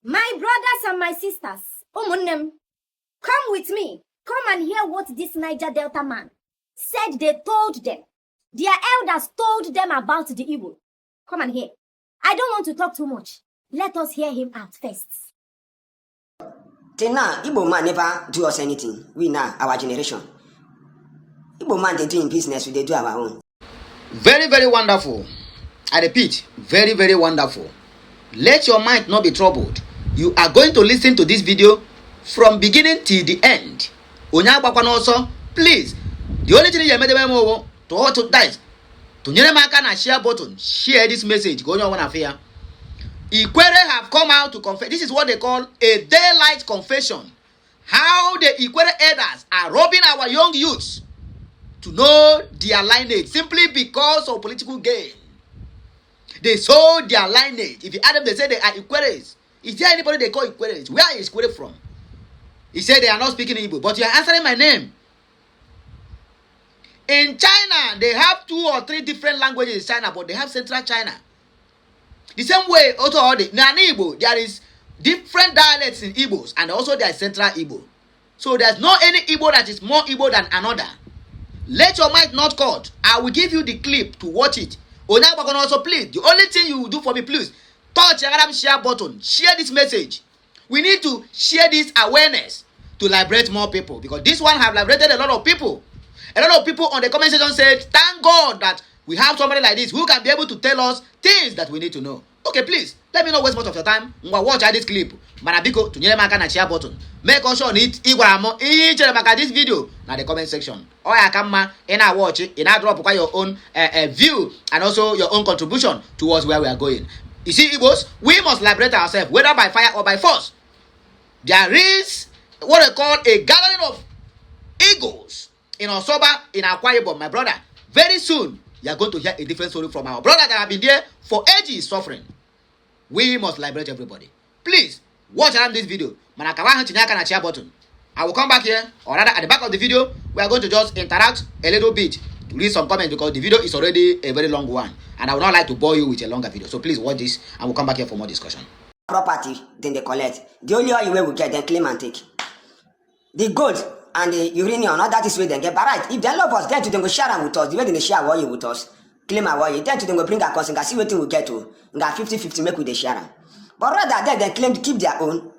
My brothers and my sisters, come with me. Come and hear what this Niger Delta man said they told them. Their elders told them about the evil. Come and hear. I don't want to talk too much. Let us hear him out first. Till now, Igbo man never do us anything. We now, our generation. Igbo man, they doing business, they do our own. Very, very wonderful. I repeat, very, very wonderful. Let your mind not be troubled. You are going to listen to this video from beginning till the end. Also, please, the only thing you made them over to all to dice to na share button, share this message. Go on one affair. Ikwere have come out to confess. This is what they call a daylight confession. How the Ikwere elders are robbing our young youths to know their lineage simply because of political gain. They sold their lineage. If you add them, they say they are Ikweres. Is there anybody they call Ikweres? Where is Ikwere from? He said they are not speaking Igbo, but you are answering my name. In China, they have 2 or 3 different languages in China, but they have Central China. The same way, also, in Igbo, there is different dialects in Igbos, and also there is Central Igbo. So there's not any Igbo that is more Igbo than another. Let your mind not cut. I will give you the clip to watch it. Also, please, the only thing you will do for me, please, touch the share button. Share this message. We need to share this awareness to liberate more people, because this one have liberated a lot of people. A lot of people on the comment section said, thank God that we have somebody like this who can be able to tell us things that we need to know. Okay, please, let me not waste much of your time. Watch this clip. Manabiko to na share button. Make sure it igwamo this video na the comment section. Or I come in a watch it, in a drop your own view and also your own contribution towards where we are going. You see, Igbos, we must liberate ourselves, whether by fire or by force. There is what I call a gathering of eagles in Osoba, in Akwa Ibom, my brother. Very soon, you are going to hear a different story from our brother that have been there for ages suffering. We must liberate everybody. Please, watch around this video. Na share button. I will come back here, or rather at the back of the video, we are going to just interact a little bit to read some comments, because the video is already a very long one. And I would not like to bore you with a longer video. So please watch this, and we'll come back here for more discussion. Property, then they collect. The only oil we get, then claim and take. The gold and the uranium, all that is where they get. But right, if they love us, then to them go share them with us. The way they share oil with us, claim our oil. Then to them go bring our cost and see what we get to. And 50-50 make with the share. But rather, they claim to keep their own,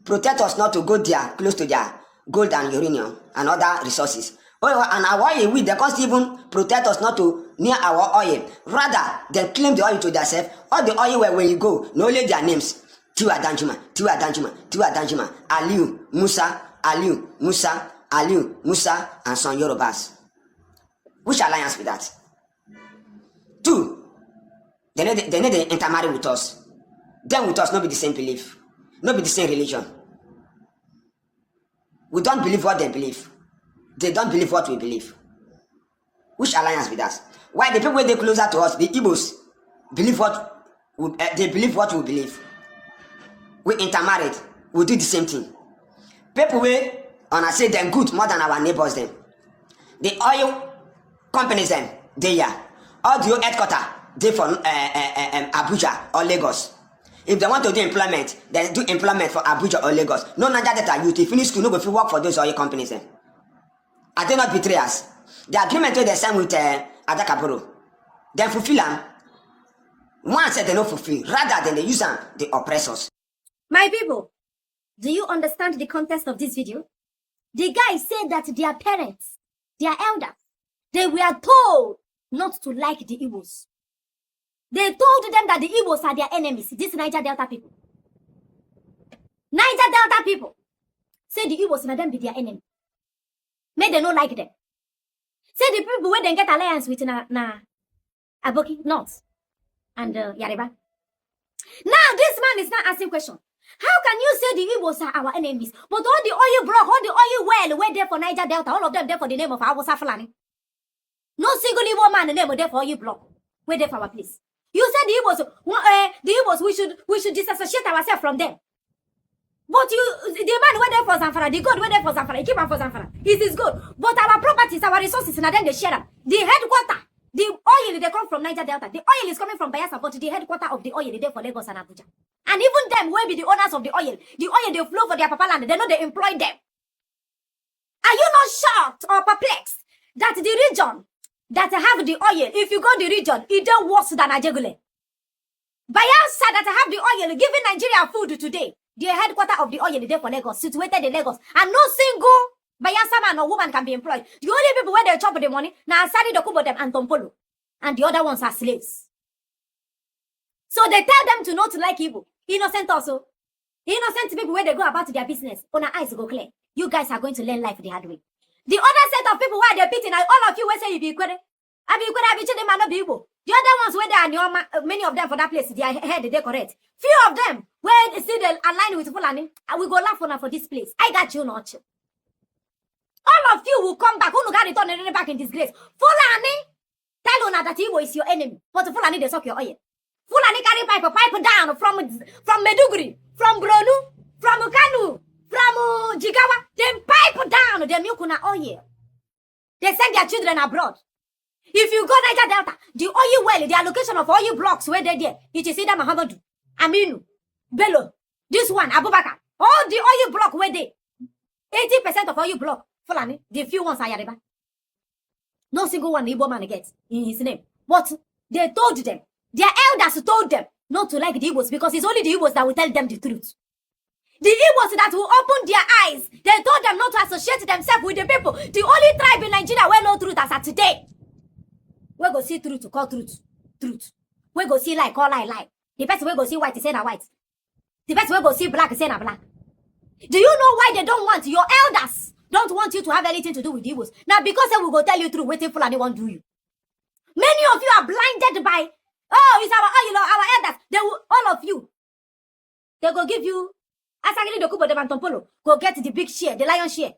protect us not to go there, close to their gold and uranium and other resources. Oh, and our oil, they can't even protect us not to near our oil. Rather, they claim the oil to themselves. All the oil where when you go, no only their names. Tiwa Danjuma, Tiwa Danjuma, Tiwa Danjuma, Aliu, Musa, Aliu, Musa, Aliu, Musa, and some Yorubas. Which alliance with that? 2, they need to intermarry with us. Then with us, not be the same belief, not be the same religion. We don't believe what they believe. They don't believe what we believe. Which alliance with us? Why the people when they closer to us, the Igbos, believe what they believe what we believe. We intermarried, we do the same thing. People we and I say them good more than our neighbors them. The oil companies them, they are. All the headquarters, they for Abuja or Lagos. If they want to do employment, then do employment for Abuja or Lagos. No Niger Delta youth, if finish school, no go fit work for those oil companies them. Are they not betrayers? The agreement they sign with Adakaboro, then fulfill them. One said they don't fulfill, rather than they use them, the oppressors. My people, do you understand the context of this video? The guy said that their parents, their elders, they were told not to like the Igbos. They told them that the Igbos are their enemies, these Niger Delta people. Niger Delta people say the Igbos and them be their enemy. May they not like them. Say the people where they get alliance with Aboki, North, and Yariba. Now this man is not asking question. How can you say the Igbos are our enemies? But all the oil block, all the oil well, we're there for Niger Delta, all of them there for the name of our Fulani. No single Igbo man name there for oil block. We're there for our place. You said the Igbos, we should disassociate ourselves from them. But the man went there for Zamfara, the God went there for Zamfara, he keep on for Zamfara. It is good. But our properties, our resources, and then they share them. The headquarter, the oil, they come from Niger Delta. The oil is coming from Bayelsa, but the headquarter of the oil, they there for Lagos and Abuja. And even them will be the owners of the oil. The oil they flow for their papa land. They know they employ them. Are you not shocked or perplexed that the region that have the oil, if you go the region, it don't worse than Ajegule? Bayelsa that have the oil giving Nigeria food today. The headquarters of the oil is there for Lagos, situated in Lagos. And no single Bayelsa man or woman can be employed. The only people where they chop the money, now Asari Dokubo them and Tompolo. And the other ones are slaves. So they tell them to not like Igbo. Innocent also. Innocent people where they go about their business. On our eyes go clear. You guys are going to learn life the hard way. The other set of people where they're beating, all of you will say you be equal. I be equal, I be children, man, not be Igbo. The other ones where they are many of them for that place, their head, they correct. Few of them, where they see they align with Fulani, and we go laugh on for this place. I got you, not you. All of you will come back. Who got return back in disgrace? Fulani, tell Una that Igbo is your enemy. But Fulani, they suck your oil. Fulani carry pipe down from Meduguri, from Bronu, from Kanu, from Jigawa. Then pipe down the milk on oil. They send their children abroad. If you go Niger Delta, the oil well, the allocation of oil blocks where they're there, it is either Muhammadu, Aminu, Bello, this one, Abubakar, all the oil block where they 80% of oil block, Fulani, the few ones are Yariba. No single one Igbo man gets in his name. But they told them, their elders told them not to like the Igbos because it's only the Igbos that will tell them the truth. The Igbos that will open their eyes, they told them not to associate themselves with the people. The only tribe in Nigeria where no truth as at today. We go see truth to call truth. Truth. We go see lie, call lie, lie. The person we go see white, say na white. The person we go see black, say na black. Do you know why they don't want your elders? Don't want you to have anything to do with Igbos. Now because they will go tell you through waiting for anyone do you. Many of you are blinded by, oh, it's our elders. They will, all of you. They go give you Asari Dokubo de Tompolo. Go get the big share, the lion share.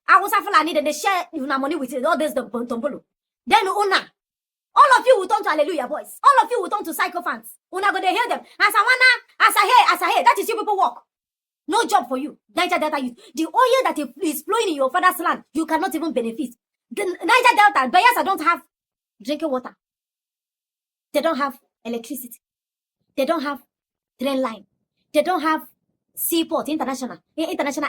I was a Fulani, then they share money with all this the Tompolo. Then Una, all of you will turn to hallelujah boys. All of you will turn to psychophants. Una go they hear them. Asahe, that is you people walk. No job for you. Niger Delta youth. The oil that is flowing in your father's land, you cannot even benefit. The Niger Delta, Bayelsa don't have drinking water. They don't have electricity. They don't have train line. They don't have seaport, international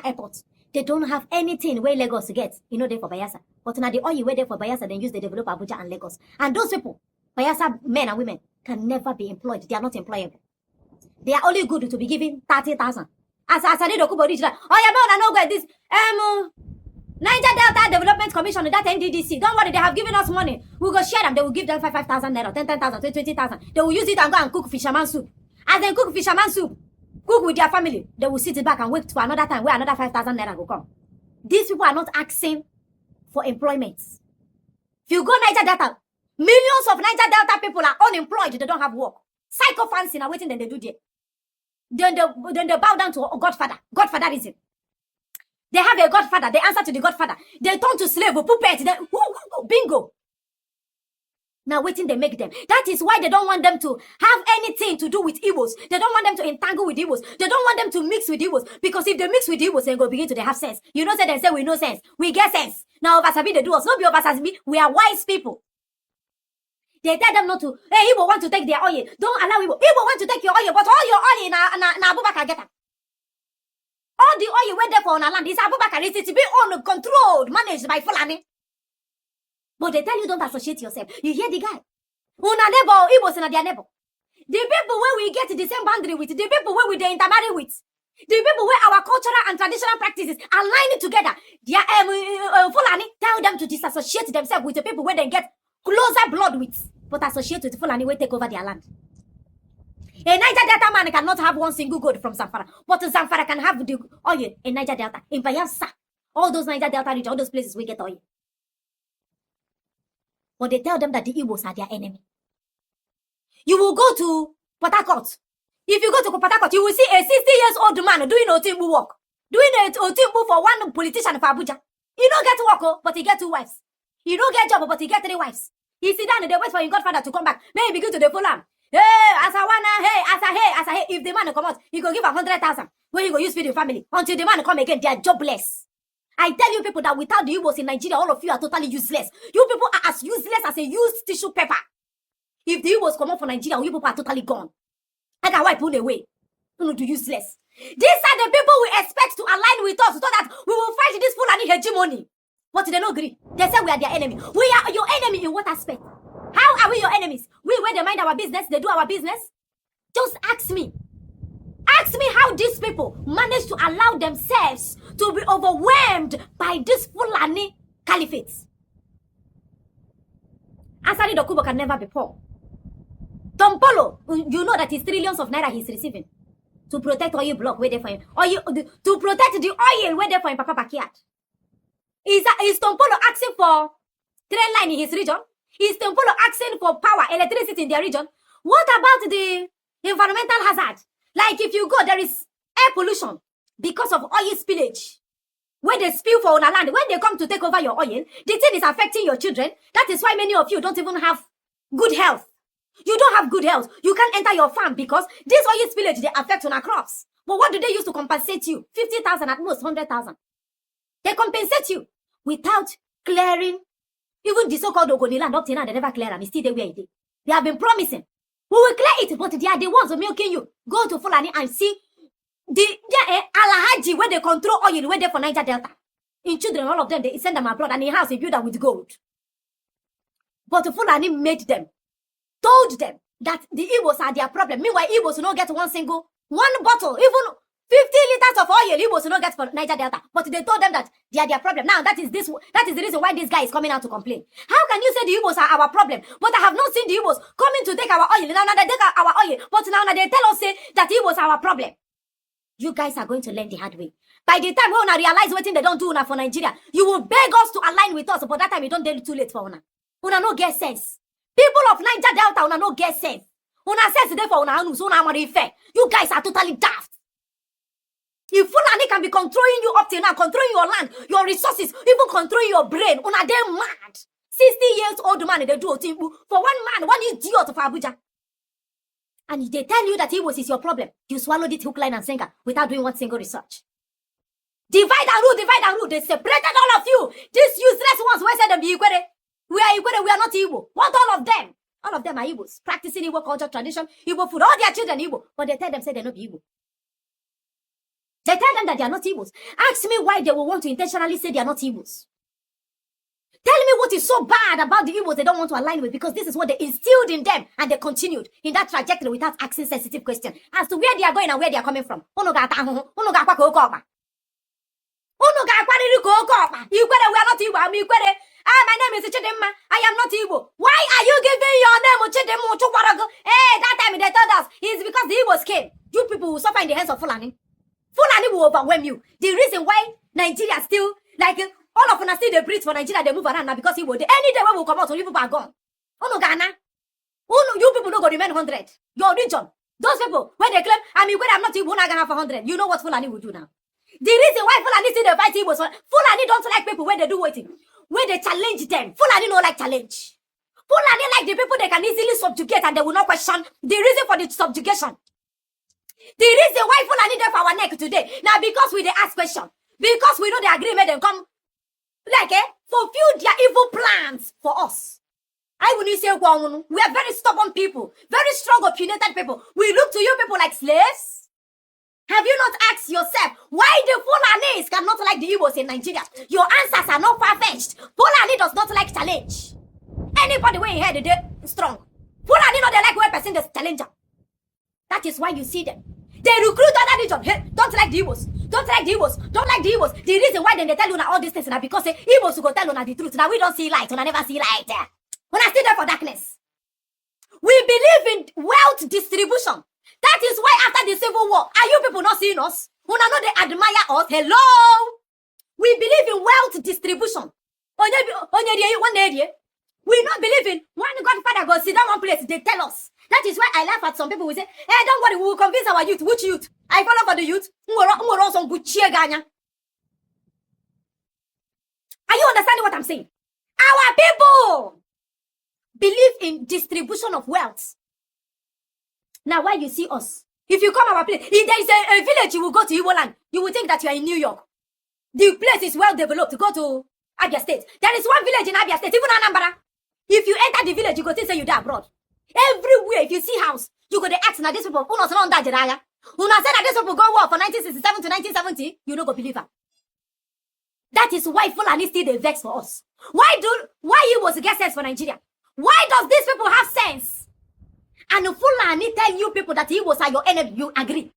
airport. They don't have anything where Lagos gets, there for Bayelsa. But now the oil where there for Bayelsa, then use they develop Abuja and Lagos. And those people, Bayelsa men and women, can never be employed. They are not employable. They are only good to be given 30,000. As Asari Dokubo reach that, I know get this. Niger Delta Development Commission, that NDDC. Don't worry, they have given us money. We go share them. They will give them 5,000 naira, 10,000, 20,000. They will use it and go and cook fisherman soup. As they cook fisherman soup, cook with their family, they will sit back and wait for another time where another 5,000 naira will come. These people are not asking for employment. If you go Niger Delta, millions of Niger Delta people are unemployed. They don't have work. Psychophants are waiting, then they do there. Then they bow down to Godfather. Godfatherism. They have a Godfather. They answer to the Godfather. They turn to slave, puppet. Bingo. Now waiting they make them. That is why they don't want them to have anything to do with Igbos. They don't want them to entangle with Igbos. They don't want them to mix with Igbos. Because if they mix with Igbos, they go begin to they have sense. You know, say they say we know sense. We get sense. Now Obasabi they do us. Not be Obasabi. We are wise people. They tell them not to. Hey, Igbo want to take their oil. Don't allow Igbo. Igbo want to take your oil, but all your oil na Abubakar get them. All the oil went there for on our land is Abubakar. It's to be controlled, managed by Fulani. But they tell you don't associate yourself. You hear the guy? Una neighbor, Igbos na their neighbor. The people where we get the same boundary with, the people where we they intermarry with, the people where our cultural and traditional practices align together. Their Fulani tell them to disassociate themselves with the people where they get closer blood with, but associate with Fulani where take over their land. A Niger Delta man cannot have one single gold from Zamfara, but Zamfara can have the oil in Niger Delta, in Bayelsa. All those Niger Delta region, all those places we get oil. But they tell them that the Igbos are their enemy. You will go to Port Harcourt. If you go to Port Harcourt, you will see a 60-year-old man doing Otimbu work. Doing Otimbu for one politician for Abuja. He don't get work, but he get 2 wives. He don't get job, but he get 3 wives. He sit down and they wait for his godfather to come back. Then he begin to follow him. Hey, Asawana, hey. If the man come out, he go give 100,000. When you go use feed your family. Until the man come again, they are jobless. I tell you people that without the Igbos in Nigeria, all of you are totally useless. You people are as useless as a used tissue paper. If the Igbos come out from Nigeria, you people are totally gone. I can wipe all the way. Do useless. These are the people we expect to align with us so that we will fight this Fulani hegemony. But they don't agree. They say we are their enemy. We are your enemy in what aspect? How are we your enemies? We where they mind our business, they do our business. Just ask me. Ask me how these people manage to allow themselves to be overwhelmed by this Fulani caliphates. Asari Dokubo can never be poor. Tompolo, you know that it's trillions of naira he's receiving to protect oil block where they for him. To protect the oil where they for him Papa backyard. Is Tompolo asking for train line in his region? Is Tompolo asking for power, electricity in their region? What about the environmental hazard? Like if you go, there is air pollution because of oil spillage. When they spill for on land, when they come to take over your oil, the thing is affecting your children. That is why many of you don't even have good health. You don't have good health. You can't enter your farm because this oil spillage, they affect on our crops. But what do they use to compensate you? 50,000 at most, 100,000. They compensate you without clearing. Even the so-called Ogoni land up till now, they never clear them. It's still the way it is. They have been promising. We will clear it, but they are the ones who milking you. Go to Fulani and see the Alahaji where they control oil, where they for Niger Delta. In children, all of them, they send them abroad and in house, they build them with gold. But Fulani made them, told them that the Igbos are their problem. Meanwhile, Igbos will not get one bottle, even 50 liters of oil, Igbos will not get for Niger Delta. But they told them that they are their problem. Now, that is the reason why this guy is coming out to complain. How can you say the Igbos are our problem? But I have not seen the Igbos coming to take our oil. Now they take our oil. But now they tell us say that Igbos are our problem. You guys are going to learn the hard way. By the time we want to realize what they don't do now for Nigeria, you will beg us to align with us. But that time, you don't do it too late for una. Una no get sense. People of Niger Delta, una no get sense. Una sense there for una anu, so una mari fair. You guys are totally daft. If Fulani can be controlling you up till now, controlling your land, your resources, even controlling your brain, una damn mad. 60 years old man, they do a thing for one man, one idiot of Abuja. And they tell you that Igbos is your problem. You swallowed it hook, line, and sinker without doing one single research. Divide and rule, divide and rule. They separated all of you. These useless ones, where said them be Ikwere? We are Ikwere, we are not Igbo. What all of them? All of them are Igbos. Practicing Igbo culture, tradition, Igbo food. All their children Igbo. But they tell them, say they're not Igbo. They tell them that they are not Igbos. Ask me why they will want to intentionally say they are not Igbos. Tell me what is so bad about the Igbos they don't want to align with, because this is what they instilled in them and they continued in that trajectory without asking sensitive questions as to where they are going and where they are coming from. We are not Igbo, I'm Ikwere. My name is Chidimma. I am not Igbo. Why are you giving your name Chidimma? Hey, that time they told us it's because the Igbos came. You people will suffer in the hands of Fulani. Fulani will overwhelm you. The reason why Nigeria still, like, all of us still they breathe for Nigeria, they move around now because Igbo. Any day when we come out, only people are gone. Ghana. You people don't go remain 100. Your region. Those people, when they claim, I'm not Igbo, I'm gonna for 100. You know what Fulani will do now. The reason why Fulani still they fight Igbo, Fulani don't like people when they do waiting. When they challenge them, Fulani don't like challenge. Fulani like the people they can easily subjugate and they will not question the reason for the subjugation. The reason why Fulani there for our neck today, now because we they ask question, because we know the agreement them come, like fulfill their evil plans for us. I will say, we are very stubborn people, very strong opinionated people. We look to you people like slaves. Have you not asked yourself why the Fulanis cannot like the Igbos in Nigeria? Your answers are not far-fetched. Fulani does not like challenge. Anybody when you hear they strong. Fulani not they like one person that's challenger. That is why you see them. They recruit other region. Hey, don't like the Igbos. Don't like the Igbos. Don't like the Igbos. The reason why then they tell you all these things is because Igbos will go tell you the truth. Now we don't see light. We never see light. We are still there for darkness. We believe in wealth distribution. That is why after the Civil War, are you people not seeing us? Who know they admire us? Hello? We believe in wealth distribution. We not believe in one godfather go sit down one place, they tell us. That is why I laugh at some people who say, hey, don't worry, we will convince our youth. Which youth? I follow for the youth. Are you understanding what I'm saying? Our people believe in distribution of wealth. Now, why you see us? If you come our place, if there is a village, you will go to Igbo land. You will think that you are in New York. The place is well developed. Go to Abia State. There is one village in Abia State, even Anambra. If you enter the village, you go think say you die abroad. Everywhere, if you see house, you go to ask now these people, who not that Jiraya? Una said that this people go war from 1967 to 1970, you no go believe her. That is why Fulani still they vex for us. Why you was get sense for Nigeria? Why does these people have sense? And Fulani tell you people that he was your enemy, you agree.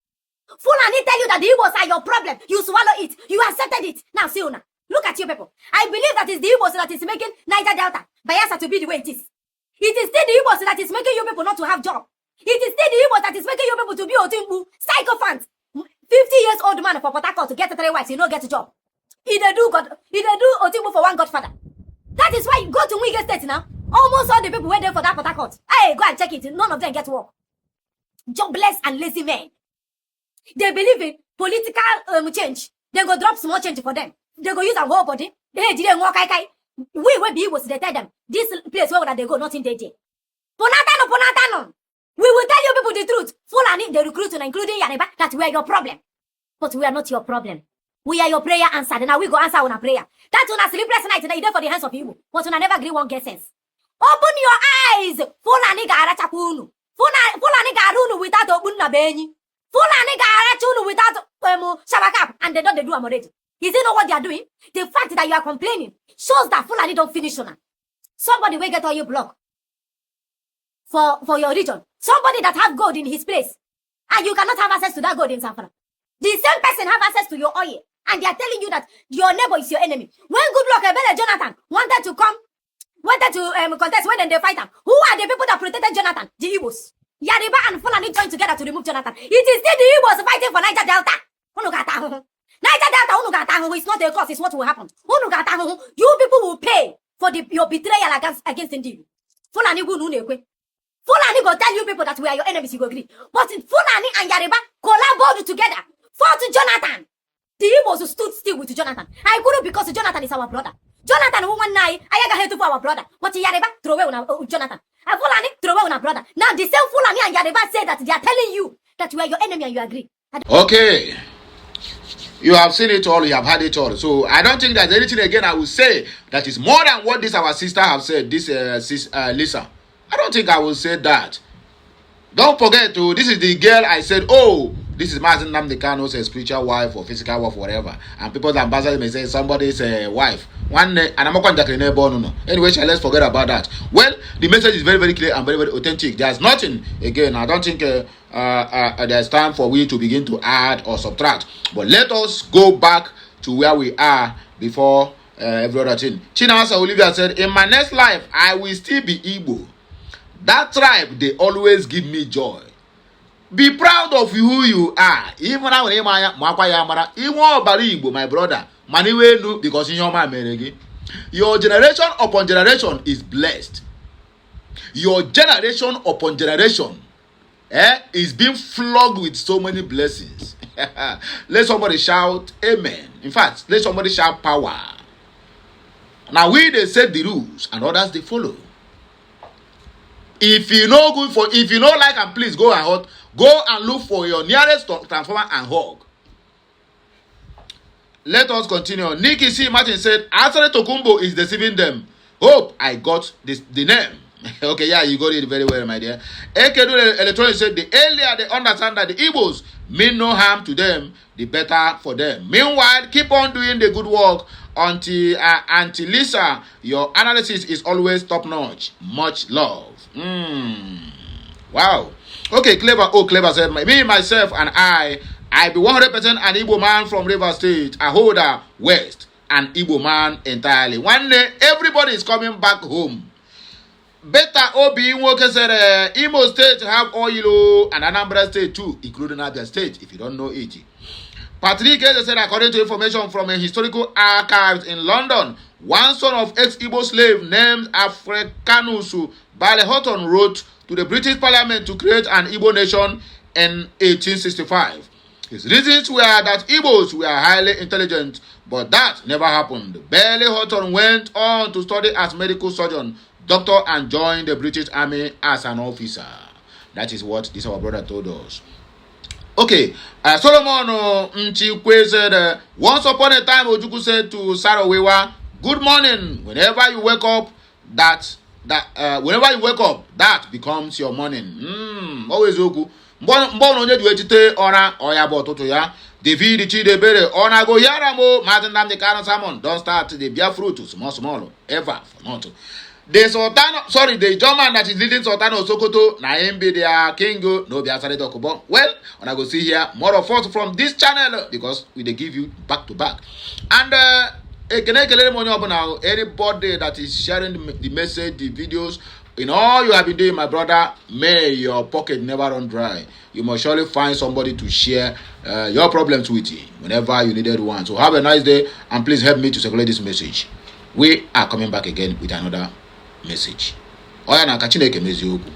Fulani tell you that the Igbos are your problem. You swallow it. You accepted it. Now, see, Una, look at you people. I believe that it's the Igbos that is making Niger Delta, Bayelsa to be the way it is. It is still the Igbos that is making you people not to have job. It is still the Igbos that is making you people to be Otimbu, psychophants. 50 years old man for Port Harcourt to get 3 wives, you don't get a job. He do Otimbu for one godfather. That is why you go to Niger State now. Almost all the people went there for that Port Harcourt. Hey, go and check it. None of them get work. Jobless and lazy men. They believe in political change. They go drop small change for them. They go use a whole body. They didn't walk. We will be able to tell them this place where they go, nothing they did. Ponatano. We will tell you people the truth. Fulani, the recruit, including Yariba, that we are your problem. But we are not your problem. We are your prayer answered. Now we go answer on a prayer. That's on a sleepless night. That you for the hands of you. But I never agree one get sense. Open your eyes. Fulani gara chakunu. Fulani garunu without open na beni. Fulani garachunu without shabakap, and they don't do them already. Is it know what they are doing? The fact that you are complaining shows that Fulani don't finish on. Somebody will get all you block for your region. Somebody that have gold in his place, and you cannot have access to that gold in Zamfara. The same person have access to your oil, and they are telling you that your neighbor is your enemy. When Goodluck Ebele Jonathan wanted to contest when they fight him, who are the people that protected Jonathan? The Igbos. Yariba and Fulani joined together to remove Jonathan. It is still the Igbos fighting for Niger Delta. Niger Delta, it's not a cause, it's what will happen. You people will pay for your betrayal against India. Fulani go tell you people that we are your enemies, you go agree. But Fulani and Yariba collaborated together, fought Jonathan. The Igbos stood still with Jonathan. I couldn't because Jonathan is our brother. Jonathan, one night, I got to our brother. But Yariba throw away on Jonathan. And Fulani throw away on our brother. Now the same Fulani and Yariba say that they are telling you that we are your enemy and you agree. Okay. You have seen it all, you have heard it all. So I don't think there's anything again I will say that is more than what this our sister have said, this Lisa. I don't think I will say that. Don't forget to, this is the girl I said, oh, this is Mazen Nnamdi Kanu's spiritual wife or physical wife, whatever. And people's ambassadors may say somebody's wife. One and I'm not going to anyway, let's forget about that. Well, the message is very, very clear and very, very authentic. There's nothing, again, I don't think there's time for we to begin to add or subtract. But let us go back to where we are before every other thing. Chinasa Olivia said, in my next life, I will still be Igbo. That tribe, they always give me joy. Be proud of who you are. Even now, my brother, because in your mind, your generation upon generation is blessed. Your generation upon generation is being flogged with so many blessings. Let somebody shout amen. In fact, let somebody shout power. Now they set the rules and others they follow. If you know good for, if you know like and please go and look for your nearest transformer and hug. Let us continue. Nikki C. Martin said, Asari Dokubo is deceiving them. Hope I got the name. Okay, yeah, you got it very well, my dear. Ekedu Electronics said, the earlier they understand that the Igbos mean no harm to them, the better for them. Meanwhile, keep on doing the good work until Lisa, your analysis is always top notch. Much love. Wow. Okay, Clever. Oh, Clever said, me, myself, and I be 100% an Igbo man from River State, Ahoda West, an Igbo man entirely. One day, everybody is coming back home. Better Obi Nwoke said, Imo State have oil and Anambra State too, including Abia State, if you don't know it. Patrick said, according to information from a historical archives in London, one son of ex-Igbo slave named Africanus Bale Houghton wrote to the British Parliament to create an Igbo nation in 1865. His reasons were that Igbos were highly intelligent, but that never happened. Bale Houghton went on to study as medical surgeon, doctor, and joined the British Army as an officer. That is what this our brother told us. Okay, Solomon Nchikwe said, once upon a time, Ojukwu said to Sarawewa, good morning. Whenever you wake up, that becomes your morning. Always Ogu. mgbe onye ji echite ọra ọya bụ ọtụtụ ya. David Chidebere ọna go yaramo Martin Nnamdi Kanu Salmon don't start the Biafra to small ever for not. The Sultan, sorry, the German that is leading Sultan of Sokoto, na him be their king, no be Asari Dokubo. Well, when I go see here more of us from this channel because we they give you back to back. And anybody that is sharing the message, the videos, in all you have been doing, my brother, may your pocket never run dry. You must surely find somebody to share your problems with you whenever you needed one. So have a nice day and please help me to circulate this message. We are coming back again with another message. Oya na ka Chineke mezie okwu.